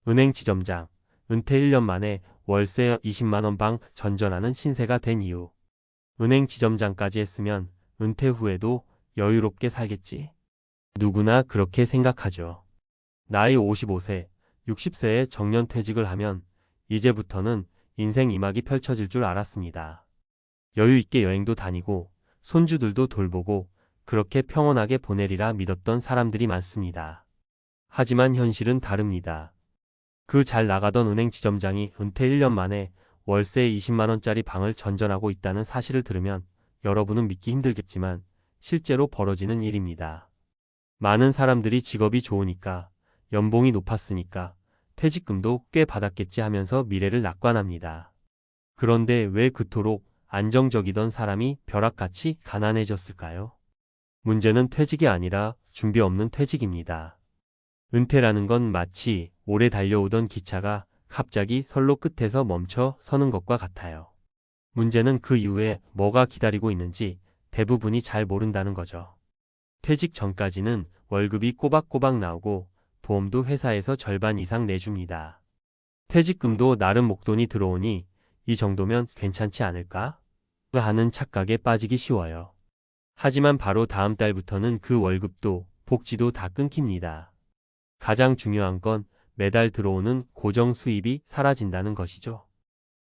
은행 지점장, 은퇴 1년 만에 월세 20만원 방 전전하는 신세가 된 이유. 은행 지점장까지 했으면 은퇴 후에도 여유롭게 살겠지. 누구나 그렇게 생각하죠. 나이 55세, 60세에 정년퇴직을 하면 이제부터는 인생 이막이 펼쳐질 줄 알았습니다. 여유 있게 여행도 다니고 손주들도 돌보고 그렇게 평온하게 보내리라 믿었던 사람들이 많습니다. 하지만 현실은 다릅니다. 그 잘 나가던 은행 지점장이 은퇴 1년 만에 월세 20만원짜리 방을 전전하고 있다는 사실을 들으면 여러분은 믿기 힘들겠지만 실제로 벌어지는 일입니다. 많은 사람들이 직업이 좋으니까, 연봉이 높았으니까, 퇴직금도 꽤 받았겠지 하면서 미래를 낙관합니다. 그런데 왜 그토록 안정적이던 사람이 벼락같이 가난해졌을까요? 문제는 퇴직이 아니라 준비 없는 퇴직입니다. 은퇴라는 건 마치 오래 달려오던 기차가 갑자기 선로 끝에서 멈춰 서는 것과 같아요. 문제는 그 이후에 뭐가 기다리고 있는지 대부분이 잘 모른다는 거죠. 퇴직 전까지는 월급이 꼬박꼬박 나오고 보험도 회사에서 절반 이상 내줍니다. 퇴직금도 나름 목돈이 들어오니 이 정도면 괜찮지 않을까? 하는 착각에 빠지기 쉬워요. 하지만 바로 다음 달부터는 그 월급도 복지도 다 끊깁니다. 가장 중요한 건 매달 들어오는 고정 수입이 사라진다는 것이죠.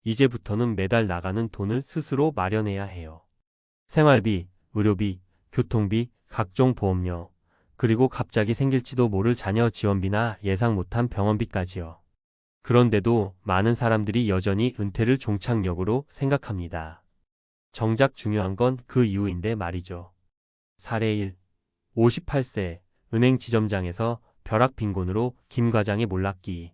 이제부터는 매달 나가는 돈을 스스로 마련해야 해요. 생활비, 의료비, 교통비, 각종 보험료, 그리고 갑자기 생길지도 모를 자녀 지원비나 예상 못한 병원비까지요. 그런데도 많은 사람들이 여전히 은퇴를 종착역으로 생각합니다. 정작 중요한 건 그 이유인데 말이죠. 사례 1. 58세 은행 지점장에서 벼락 빈곤으로 김 과장에 몰락기.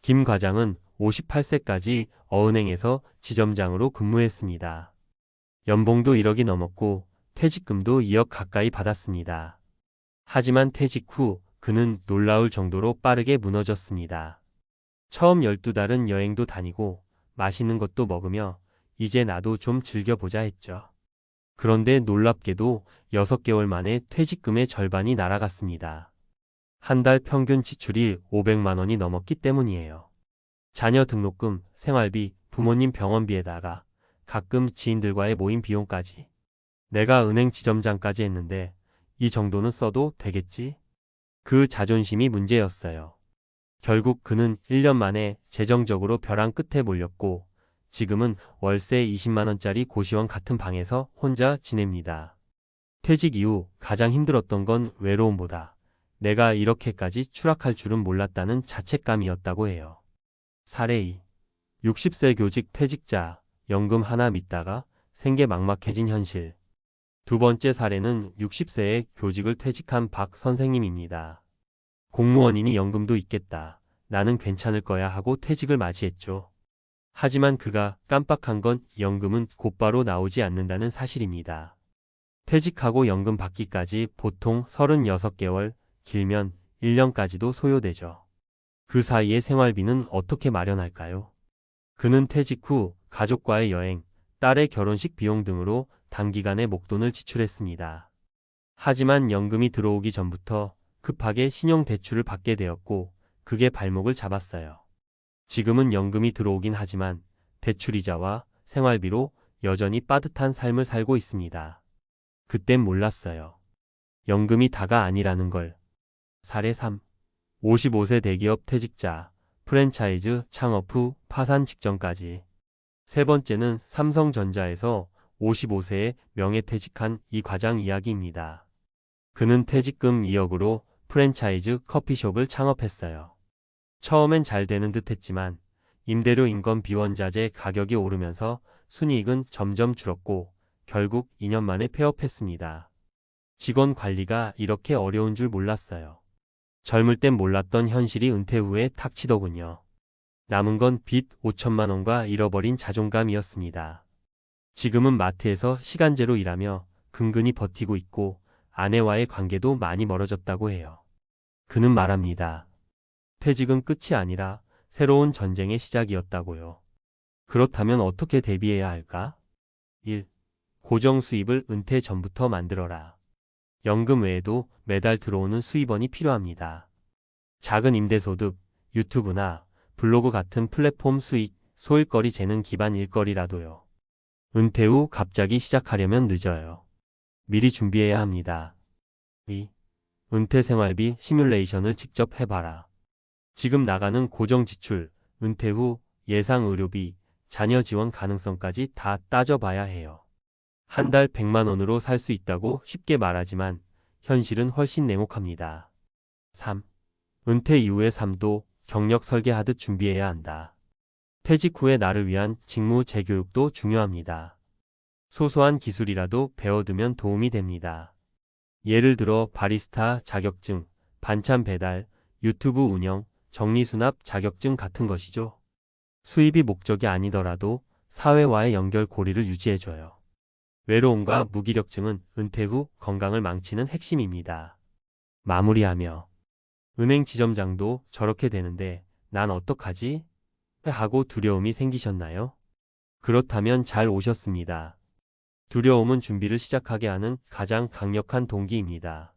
김 과장은 58세까지 어은행에서 지점장으로 근무했습니다. 연봉도 1억이 넘었고 퇴직금도 2억 가까이 받았습니다. 하지만 퇴직 후 그는 놀라울 정도로 빠르게 무너졌습니다. 처음 12달은 여행도 다니고 맛있는 것도 먹으며 이제 나도 좀 즐겨보자 했죠. 그런데 놀랍게도 6개월 만에 퇴직금의 절반이 날아갔습니다. 한 달 평균 지출이 500만 원이 넘었기 때문이에요. 자녀 등록금, 생활비, 부모님 병원비에다가 가끔 지인들과의 모임 비용까지. 내가 은행 지점장까지 했는데 이 정도는 써도 되겠지? 그 자존심이 문제였어요. 결국 그는 1년 만에 재정적으로 벼랑 끝에 몰렸고 지금은 월세 20만 원짜리 고시원 같은 방에서 혼자 지냅니다. 퇴직 이후 가장 힘들었던 건 외로움보다 내가 이렇게까지 추락할 줄은 몰랐다는 자책감이었다고 해요. 사례 2. 60세 교직 퇴직자, 연금 하나 믿다가 생계 막막해진 현실. 두 번째 사례는 60세에 교직을 퇴직한 박 선생님입니다. 공무원이니 연금도 있겠다. 나는 괜찮을 거야 하고 퇴직을 맞이했죠. 하지만 그가 깜빡한 건 연금은 곧바로 나오지 않는다는 사실입니다. 퇴직하고 연금 받기까지 보통 36개월, 길면 1년까지도 소요되죠. 그 사이에 생활비는 어떻게 마련할까요? 그는 퇴직 후 가족과의 여행, 딸의 결혼식 비용 등으로 단기간에 목돈을 지출했습니다. 하지만 연금이 들어오기 전부터 급하게 신용대출을 받게 되었고 그게 발목을 잡았어요. 지금은 연금이 들어오긴 하지만 대출이자와 생활비로 여전히 빠듯한 삶을 살고 있습니다. 그땐 몰랐어요. 연금이 다가 아니라는 걸. 사례 3. 55세 대기업 퇴직자, 프랜차이즈 창업 후 파산 직전까지. 세 번째는 삼성전자에서 55세에 명예퇴직한 이 과장 이야기입니다. 그는 퇴직금 2억으로 프랜차이즈 커피숍을 창업했어요. 처음엔 잘 되는 듯 했지만 임대료 인건 비원자재 가격이 오르면서 순이익은 점점 줄었고 결국 2년 만에 폐업했습니다. 직원 관리가 이렇게 어려운 줄 몰랐어요. 젊을 땐 몰랐던 현실이 은퇴 후에 닥치더군요. 남은 건 빚 5천만 원과 잃어버린 자존감이었습니다. 지금은 마트에서 시간제로 일하며 근근히 버티고 있고 아내와의 관계도 많이 멀어졌다고 해요. 그는 말합니다. 퇴직은 끝이 아니라 새로운 전쟁의 시작이었다고요. 그렇다면 어떻게 대비해야 할까? 1. 고정 수입을 은퇴 전부터 만들어라. 연금 외에도 매달 들어오는 수입원이 필요합니다. 작은 임대소득, 유튜브나 블로그 같은 플랫폼 수익, 소일거리 재능 기반 일거리라도요. 은퇴 후 갑자기 시작하려면 늦어요. 미리 준비해야 합니다. 2. 은퇴 생활비 시뮬레이션을 직접 해봐라. 지금 나가는 고정 지출, 은퇴 후 예상 의료비, 자녀 지원 가능성까지 다 따져봐야 해요. 한 달 100만 원으로 살 수 있다고 쉽게 말하지만 현실은 훨씬 냉혹합니다. 3. 은퇴 이후의 삶도 경력 설계하듯 준비해야 한다. 퇴직 후에 나를 위한 직무 재교육도 중요합니다. 소소한 기술이라도 배워두면 도움이 됩니다. 예를 들어 바리스타 자격증, 반찬 배달, 유튜브 운영, 정리수납 자격증 같은 것이죠. 수입이 목적이 아니더라도 사회와의 연결고리를 유지해줘요. 외로움과 무기력증은 은퇴 후 건강을 망치는 핵심입니다. 마무리하며 은행 지점장도 저렇게 되는데 난 어떡하지? 하고 두려움이 생기셨나요? 그렇다면 잘 오셨습니다. 두려움은 준비를 시작하게 하는 가장 강력한 동기입니다.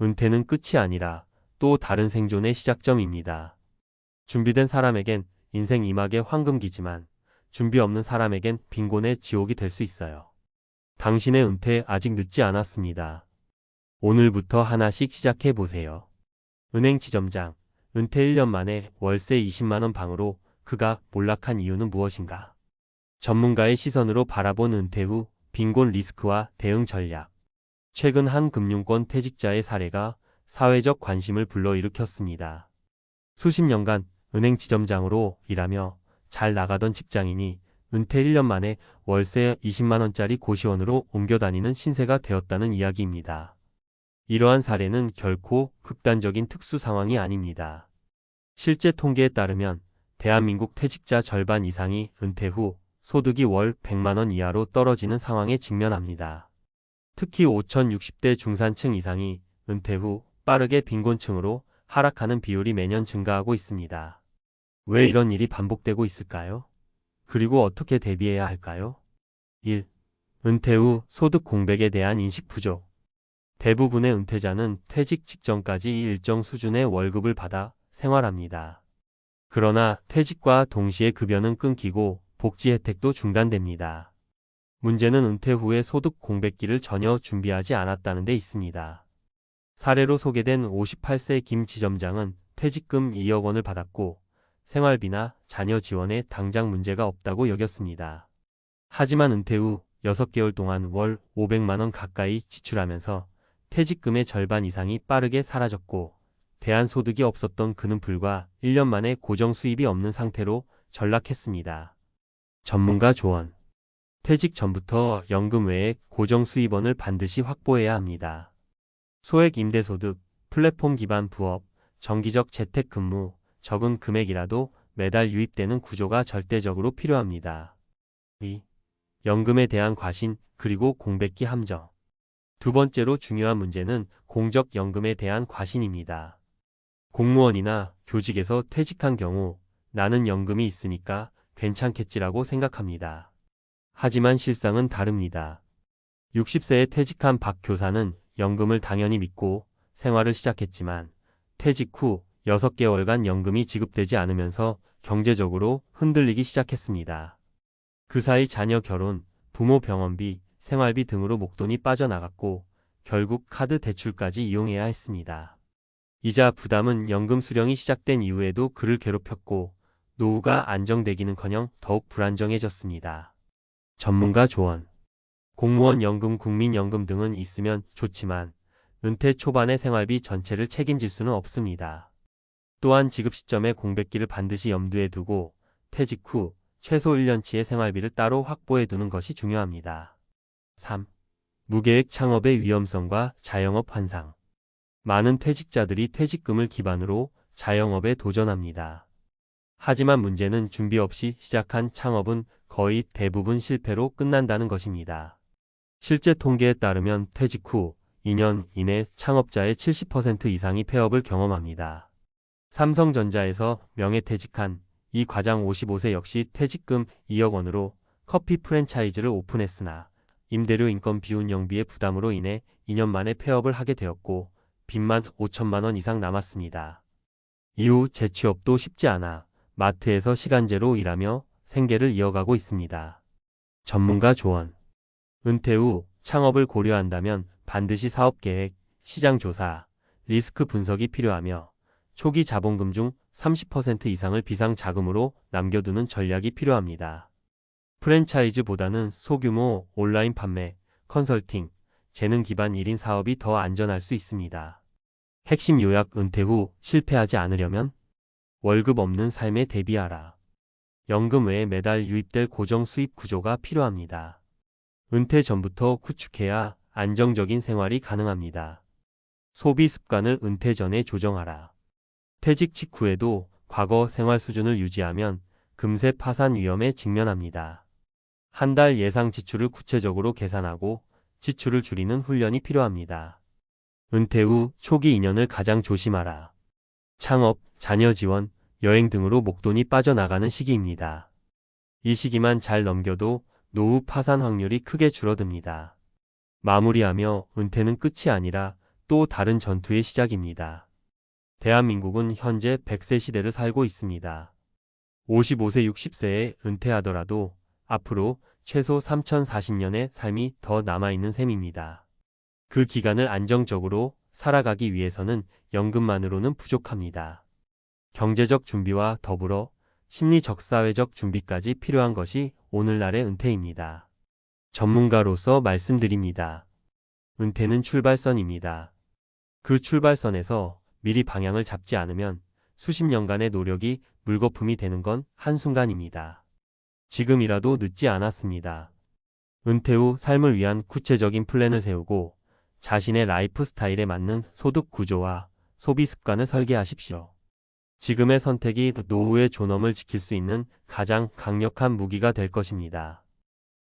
은퇴는 끝이 아니라 또 다른 생존의 시작점입니다. 준비된 사람에겐 인생 이막의 황금기지만 준비 없는 사람에겐 빈곤의 지옥이 될 수 있어요. 당신의 은퇴 아직 늦지 않았습니다. 오늘부터 하나씩 시작해 보세요. 은행 지점장, 은퇴 1년 만에 월세 20만 원 방으로 그가 몰락한 이유는 무엇인가? 전문가의 시선으로 바라본 은퇴 후 빈곤 리스크와 대응 전략. 최근 한 금융권 퇴직자의 사례가 사회적 관심을 불러일으켰습니다. 수십 년간 은행 지점장으로 일하며 잘 나가던 직장인이 은퇴 1년 만에 월세 20만 원짜리 고시원으로 옮겨 다니는 신세가 되었다는 이야기입니다. 이러한 사례는 결코 극단적인 특수 상황이 아닙니다. 실제 통계에 따르면 대한민국 퇴직자 절반 이상이 은퇴 후 소득이 월 100만 원 이하로 떨어지는 상황에 직면합니다. 특히 5060대 중산층 이상이 은퇴 후 빠르게 빈곤층으로 하락하는 비율이 매년 증가하고 있습니다. 왜 이런 일이 반복되고 있을까요? 그리고 어떻게 대비해야 할까요? 1. 은퇴 후 소득 공백에 대한 인식 부족. 대부분의 은퇴자는 퇴직 직전까지 일정 수준의 월급을 받아 생활합니다. 그러나 퇴직과 동시에 급여는 끊기고 복지 혜택도 중단됩니다. 문제는 은퇴 후의 소득 공백기를 전혀 준비하지 않았다는 데 있습니다. 사례로 소개된 58세 김 지점장은 퇴직금 2억 원을 받았고 생활비나 자녀 지원에 당장 문제가 없다고 여겼습니다. 하지만 은퇴 후 6개월 동안 월 500만 원 가까이 지출하면서 퇴직금의 절반 이상이 빠르게 사라졌고 대안소득이 없었던 그는 불과 1년 만에 고정 수입이 없는 상태로 전락했습니다. 전문가 조언. 퇴직 전부터 연금 외에 고정 수입원을 반드시 확보해야 합니다. 소액 임대소득, 플랫폼 기반 부업, 정기적 재택근무, 적은 금액이라도 매달 유입되는 구조가 절대적으로 필요합니다. 2. 연금에 대한 과신 그리고 공백기 함정. 두 번째로 중요한 문제는 공적연금에 대한 과신입니다. 공무원이나 교직에서 퇴직한 경우 나는 연금이 있으니까 괜찮겠지라고 생각합니다. 하지만 실상은 다릅니다. 60세에 퇴직한 박 교사는 연금을 당연히 믿고 생활을 시작했지만 퇴직 후 6개월간 연금이 지급되지 않으면서 경제적으로 흔들리기 시작했습니다. 그 사이 자녀 결혼, 부모 병원비, 생활비 등으로 목돈이 빠져나갔고 결국 카드 대출까지 이용해야 했습니다. 이자 부담은 연금 수령이 시작된 이후에도 그를 괴롭혔고 노후가 안정되기는커녕 더욱 불안정해졌습니다. 전문가 조언. 공무원 연금, 국민연금 등은 있으면 좋지만 은퇴 초반의 생활비 전체를 책임질 수는 없습니다. 또한 지급 시점의 공백기를 반드시 염두에 두고 퇴직 후 최소 1년치의 생활비를 따로 확보해 두는 것이 중요합니다. 3. 무계획 창업의 위험성과 자영업 환상. 많은 퇴직자들이 퇴직금을 기반으로 자영업에 도전합니다. 하지만 문제는 준비 없이 시작한 창업은 거의 대부분 실패로 끝난다는 것입니다. 실제 통계에 따르면 퇴직 후 2년 이내 창업자의 70% 이상이 폐업을 경험합니다. 삼성전자에서 명예퇴직한 이 과장 55세 역시 퇴직금 2억 원으로 커피 프랜차이즈를 오픈했으나 임대료 인건 비운 영비의 부담으로 인해 2년 만에 폐업을 하게 되었고 빚만 5천만 원 이상 남았습니다. 이후 재취업도 쉽지 않아 마트에서 시간제로 일하며 생계를 이어가고 있습니다. 전문가 조언. 은퇴 후 창업을 고려한다면 반드시 사업계획, 시장조사, 리스크 분석이 필요하며 초기 자본금 중 30% 이상을 비상자금으로 남겨두는 전략이 필요합니다. 프랜차이즈보다는 소규모 온라인 판매, 컨설팅, 재능 기반 1인 사업이 더 안전할 수 있습니다. 핵심 요약. 은퇴 후 실패하지 않으려면 월급 없는 삶에 대비하라. 연금 외에 매달 유입될 고정 수입 구조가 필요합니다. 은퇴 전부터 구축해야 안정적인 생활이 가능합니다. 소비 습관을 은퇴 전에 조정하라. 퇴직 직후에도 과거 생활 수준을 유지하면 금세 파산 위험에 직면합니다. 한 달 예상 지출을 구체적으로 계산하고 지출을 줄이는 훈련이 필요합니다. 은퇴 후 초기 2년을 가장 조심하라. 창업, 자녀 지원, 여행 등으로 목돈이 빠져나가는 시기입니다. 이 시기만 잘 넘겨도 노후 파산 확률이 크게 줄어듭니다. 마무리하며 은퇴는 끝이 아니라 또 다른 전투의 시작입니다. 대한민국은 현재 100세 시대를 살고 있습니다. 55세, 60세에 은퇴하더라도 앞으로 최소 3040년의 삶이 더 남아있는 셈입니다. 그 기간을 안정적으로 살아가기 위해서는 연금만으로는 부족합니다. 경제적 준비와 더불어 심리적 사회적 준비까지 필요한 것이 오늘날의 은퇴입니다. 전문가로서 말씀드립니다. 은퇴는 출발선입니다. 그 출발선에서 미리 방향을 잡지 않으면 수십 년간의 노력이 물거품이 되는 건 한순간입니다. 지금이라도 늦지 않았습니다. 은퇴 후 삶을 위한 구체적인 플랜을 세우고 자신의 라이프 스타일에 맞는 소득 구조와 소비 습관을 설계하십시오. 지금의 선택이 노후의 존엄을 지킬 수 있는 가장 강력한 무기가 될 것입니다.